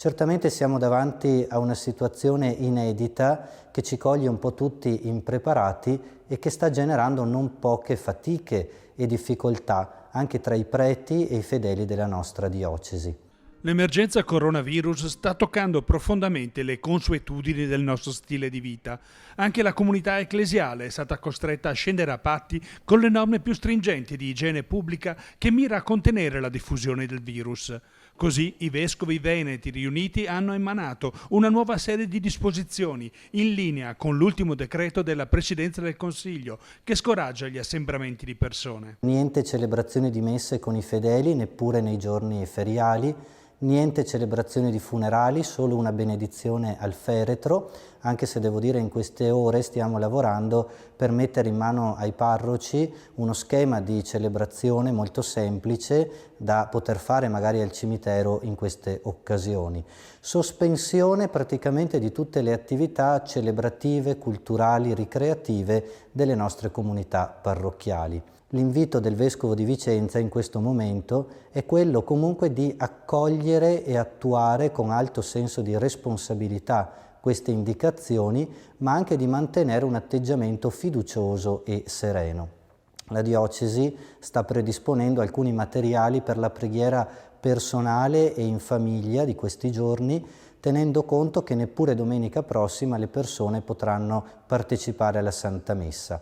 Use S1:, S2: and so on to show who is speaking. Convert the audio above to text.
S1: Certamente siamo davanti a una situazione inedita che ci coglie un po' tutti impreparati e che sta generando non poche fatiche e difficoltà anche tra i preti e i fedeli della nostra diocesi.
S2: L'emergenza coronavirus sta toccando profondamente le consuetudini del nostro stile di vita. Anche la comunità ecclesiale è stata costretta a scendere a patti con le norme più stringenti di igiene pubblica che mira a contenere la diffusione del virus. Così i vescovi veneti riuniti hanno emanato una nuova serie di disposizioni in linea con l'ultimo decreto della Presidenza del Consiglio che scoraggia gli assembramenti di persone.
S1: Niente celebrazione di messe con i fedeli, neppure nei giorni feriali. Niente celebrazione di funerali, solo una benedizione al feretro, anche se devo dire in queste ore stiamo lavorando per mettere in mano ai parroci uno schema di celebrazione molto semplice da poter fare magari al cimitero in queste occasioni. Sospensione praticamente di tutte le attività celebrative, culturali, ricreative delle nostre comunità parrocchiali. L'invito del Vescovo di Vicenza in questo momento è quello comunque di accogliere e attuare con alto senso di responsabilità queste indicazioni, ma anche di mantenere un atteggiamento fiducioso e sereno. La Diocesi sta predisponendo alcuni materiali per la preghiera personale e in famiglia di questi giorni, tenendo conto che neppure domenica prossima le persone potranno partecipare alla Santa Messa.